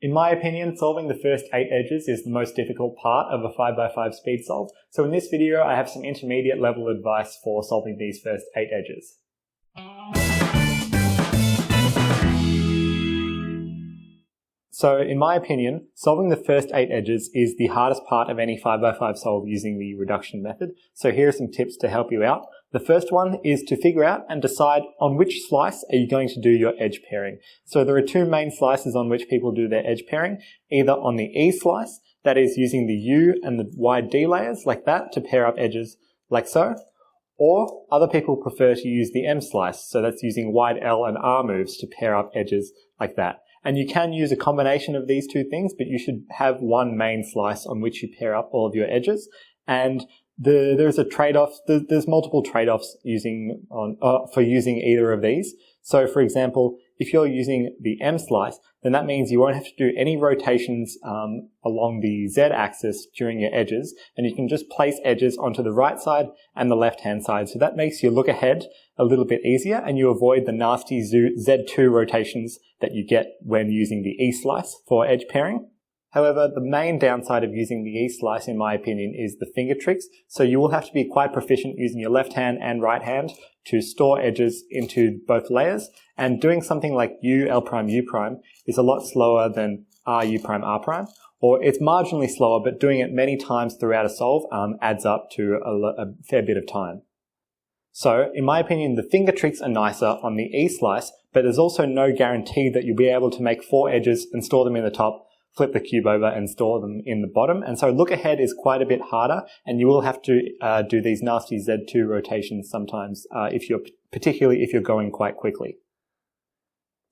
In my opinion, solving the first 8 edges is the most difficult part of a 5x5 speed solve. So in this video, I have some intermediate level advice for solving these first 8 edges. So in my opinion, solving the first 8 edges is the hardest part of any 5x5 solve using the reduction method. So here are some tips to help you out. The first one is to figure out and decide on which slice are you going to do your edge pairing. So there are 2 main slices on which people do their edge pairing, either on the E slice, that is using the U and the wide D layers like that to pair up edges like so, or other people prefer to use the M slice, so that's using wide L and R moves to pair up edges like that. And you can use a combination of these 2 things, but you should have one main slice on which you pair up all of your edges. And there's a trade-off. There's multiple trade-offs for using either of these. So, for example, if you're using the M slice, then that means you won't have to do any rotations along the Z axis during your edges, and you can just place edges onto the right side and the left-hand side. So that makes your look ahead a little bit easier, and you avoid the nasty Z2 rotations that you get when using the E slice for edge pairing. However, the main downside of using the E slice, in my opinion, is the finger tricks. So you will have to be quite proficient using your left hand and right hand to store edges into both layers. And doing something like U, L prime, U prime is a lot slower than R, U prime, R prime. Or it's marginally slower, but doing it many times throughout a solve adds up to a fair bit of time. So, in my opinion, the finger tricks are nicer on the E slice, but there's also no guarantee that you'll be able to make 4 edges and store them in the top, flip the cube over and store them in the bottom. And so look ahead is quite a bit harder, and you will have to do these nasty Z2 rotations sometimes, particularly if you're going quite quickly.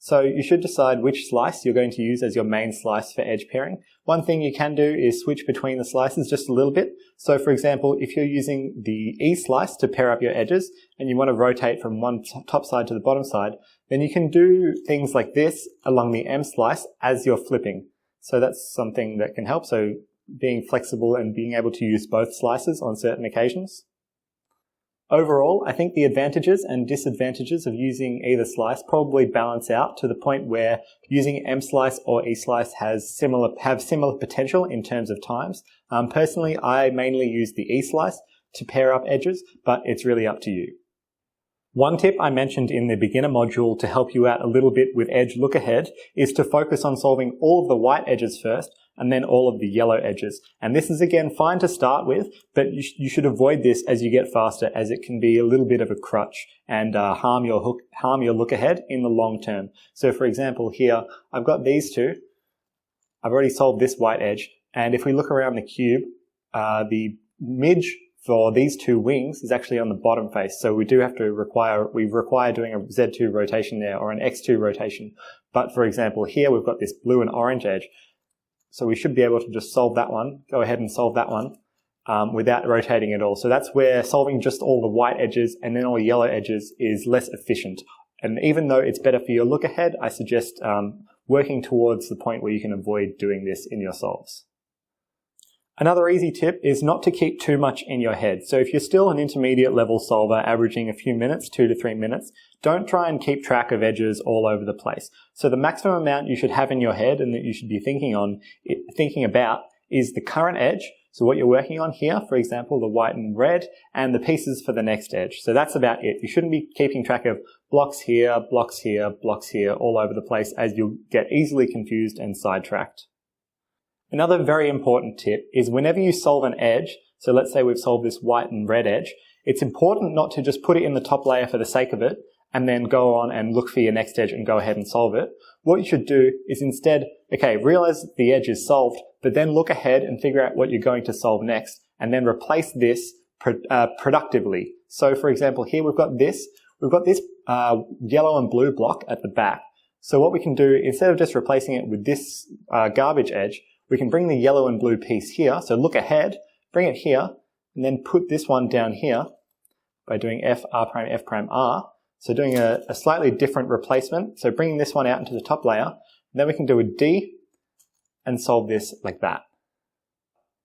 So you should decide which slice you're going to use as your main slice for edge pairing. One thing you can do is switch between the slices just a little bit. So for example, if you're using the E slice to pair up your edges and you want to rotate from one top side to the bottom side, then you can do things like this along the M slice as you're flipping. So that's something that can help. So being flexible and being able to use both slices on certain occasions. Overall, I think the advantages and disadvantages of using either slice probably balance out to the point where using M slice or E slice have similar potential in terms of times. Personally, I mainly use the E slice to pair up edges, but it's really up to you. One tip I mentioned in the beginner module to help you out a little bit with edge look ahead is to focus on solving all of the white edges first and then all of the yellow edges. And this is again fine to start with, but you should avoid this as you get faster, as it can be a little bit of a crutch and harm your look ahead in the long term. So for example here, I've got these 2. I've already solved this white edge, and if we look around the cube, the midge for these 2 wings is actually on the bottom face. So we require doing a Z2 rotation there, or an X2 rotation. But for example, here we've got this blue and orange edge. So we should be able to just solve that one, go ahead and solve that one without rotating at all. So that's where solving just all the white edges and then all the yellow edges is less efficient. And even though it's better for your look ahead, I suggest working towards the point where you can avoid doing this in your solves. Another easy tip is not to keep too much in your head. So if you're still an intermediate level solver averaging a few minutes, 2 to 3 minutes, don't try and keep track of edges all over the place. So the maximum amount you should have in your head and that you should be thinking about is the current edge. So what you're working on here, for example, the white and red, and the pieces for the next edge. So that's about it. You shouldn't be keeping track of blocks here, blocks here, blocks here, all over the place, as you'll get easily confused and sidetracked. Another very important tip is whenever you solve an edge, so let's say we've solved this white and red edge, it's important not to just put it in the top layer for the sake of it and then go on and look for your next edge and go ahead and solve it. What you should do is instead, realize that the edge is solved, but then look ahead and figure out what you're going to solve next, and then replace this productively. So for example, here we've got this yellow and blue block at the back. So what we can do, instead of just replacing it with this garbage edge, we can bring the yellow and blue piece here. So look ahead, bring it here, and then put this one down here by doing F, R prime, F prime, R. So doing a slightly different replacement. So bringing this one out into the top layer. Then we can do a D and solve this like that.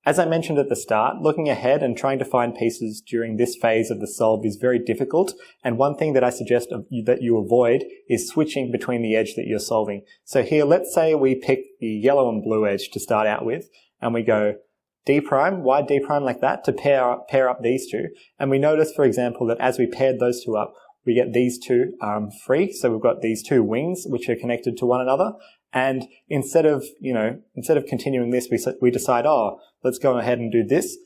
As I mentioned at the start, looking ahead and trying to find pieces during this phase of the solve is very difficult, and one thing that I suggest that you avoid is switching between the edge that you're solving. So here, let's say we pick the yellow and blue edge to start out with, and we go D prime, wide D prime like that to pair up these two, and we notice, for example, that as we paired those two up, we get these two free, so we've got these two wings which are connected to one another. And instead of continuing this, we decide, oh, let's go ahead and do this.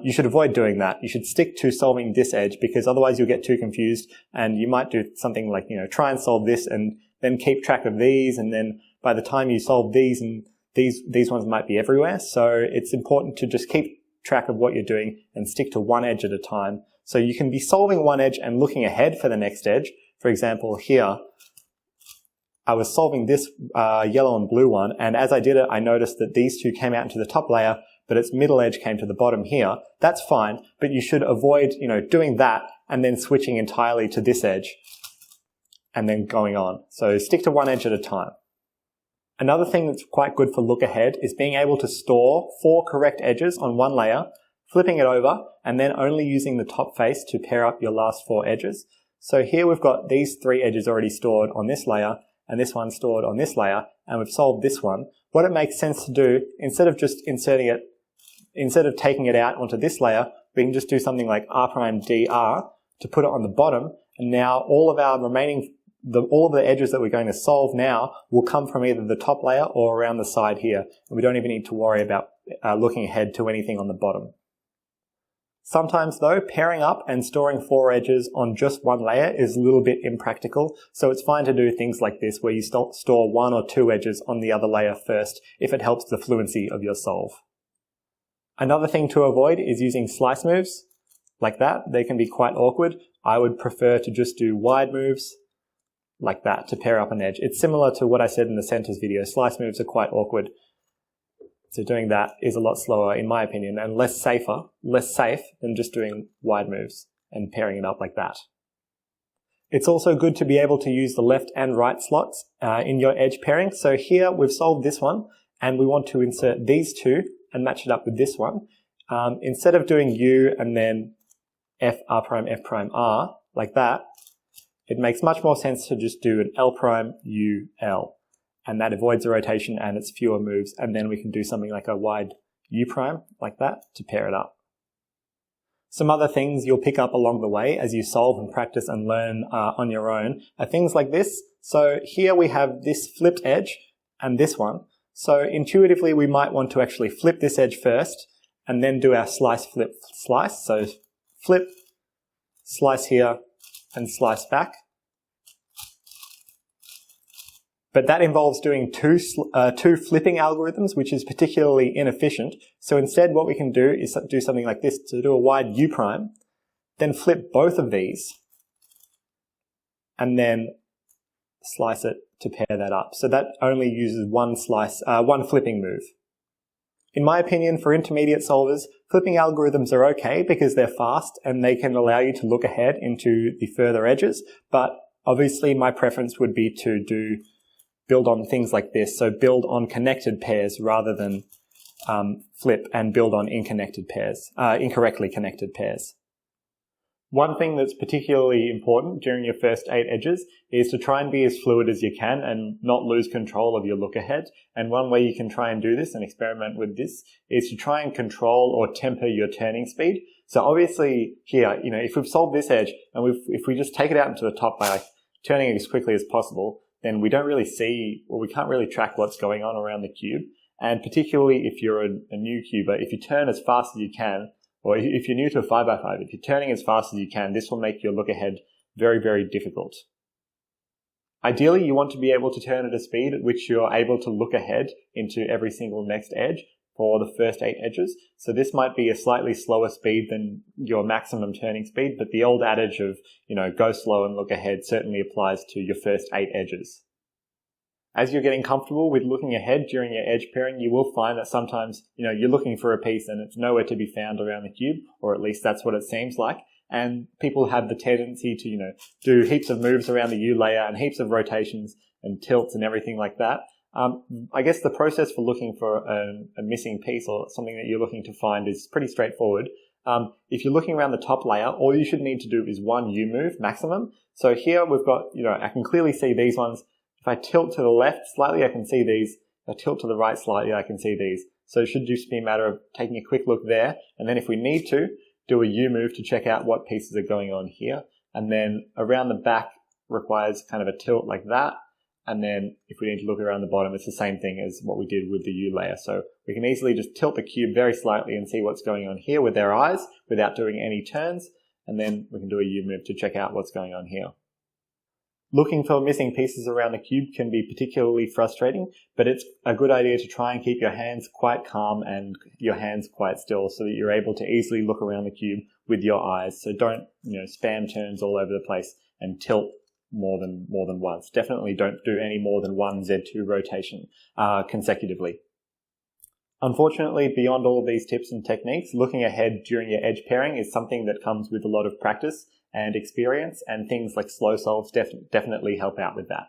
You should avoid doing that. You should stick to solving this edge, because otherwise you'll get too confused, and you might do something like, try and solve this and then keep track of these, and then by the time you solve these, and these ones might be everywhere. So it's important to just keep track of what you're doing and stick to one edge at a time. So you can be solving one edge and looking ahead for the next edge. For example, here, I was solving this yellow and blue one, and as I did it, I noticed that these two came out into the top layer, but its middle edge came to the bottom here. That's fine, but you should avoid, doing that and then switching entirely to this edge and then going on. So stick to one edge at a time. Another thing that's quite good for look ahead is being able to store 4 correct edges on one layer, flipping it over, and then only using the top face to pair up your last 4 edges. So here we've got these 3 edges already stored on this layer, and this one stored on this layer, and we've solved this one. What it makes sense to do, instead of just taking it out onto this layer, we can just do something like R'Dr to put it on the bottom, and now all of the edges that we're going to solve now will come from either the top layer or around the side here, and we don't even need to worry about looking ahead to anything on the bottom. Sometimes though, pairing up and storing 4 edges on just one layer is a little bit impractical, so it's fine to do things like this where you store 1 or 2 edges on the other layer first if it helps the fluency of your solve. Another thing to avoid is using slice moves like that. They can be quite awkward. I would prefer to just do wide moves like that to pair up an edge. It's similar to what I said in the centers video. Slice moves are quite awkward. So doing that is a lot slower, in my opinion, and less safe than just doing wide moves and pairing it up like that. It's also good to be able to use the left and right slots in your edge pairing. So here we've solved this one, and we want to insert these two and match it up with this one. Instead of doing U and then F, R prime, F prime, R, like that, it makes much more sense to just do an L prime, U, L. And that avoids the rotation and it's fewer moves, and then we can do something like a wide U prime like that to pair it up. Some other things you'll pick up along the way as you solve and practice and learn on your own are things like this. So here we have this flipped edge and this one. So intuitively we might want to actually flip this edge first and then do our slice, flip, slice. So flip, slice here and slice back. But that involves doing two flipping algorithms, which is particularly inefficient. So instead what we can do is do something like this, to do a wide U prime, then flip both of these, and then slice it to pair that up. So that only uses one flipping move. In my opinion, for intermediate solvers, flipping algorithms are okay because they're fast and they can allow you to look ahead into the further edges. But obviously my preference would be to build on things like this. So build on connected pairs rather than flip and build on incorrectly connected pairs. One thing that's particularly important during your first 8 edges is to try and be as fluid as you can and not lose control of your look ahead. And one way you can try and do this and experiment with this is to try and control or temper your turning speed. So obviously here, if we've solved this edge and if we just take it out into the top by turning it as quickly as possible, then we don't really see, or we can't really track what's going on around the cube. And particularly if you're a new cuber, if you turn as fast as you can, or if you're new to a 5x5, if you're turning as fast as you can, this will make your look ahead very, very difficult. Ideally, you want to be able to turn at a speed at which you're able to look ahead into every single next edge for the first 8 edges. So this might be a slightly slower speed than your maximum turning speed, but the old adage of, go slow and look ahead certainly applies to your first 8 edges. As you're getting comfortable with looking ahead during your edge pairing, you will find that sometimes, you're looking for a piece and it's nowhere to be found around the cube, or at least that's what it seems like. And people have the tendency to, do heaps of moves around the U layer and heaps of rotations and tilts and everything like that. I guess the process for looking for a missing piece or something that you're looking to find is pretty straightforward. If you're looking around the top layer, all you should need to do is one U-move maximum. So here we've got, I can clearly see these ones. If I tilt to the left slightly, I can see these. If I tilt to the right slightly, I can see these. So it should just be a matter of taking a quick look there. And then if we need to, do a U-move to check out what pieces are going on here. And then around the back requires kind of a tilt like that. And then if we need to look around the bottom, it's the same thing as what we did with the U layer. So we can easily just tilt the cube very slightly and see what's going on here with our eyes without doing any turns. And then we can do a U-move to check out what's going on here. Looking for missing pieces around the cube can be particularly frustrating, but it's a good idea to try and keep your hands quite calm and your hands quite still so that you're able to easily look around the cube with your eyes. So don't, spam turns all over the place and tilt more than once. Definitely don't do any more than one Z2 rotation consecutively. Unfortunately, beyond all of these tips and techniques, looking ahead during your edge pairing is something that comes with a lot of practice and experience, and things like slow solves definitely help out with that.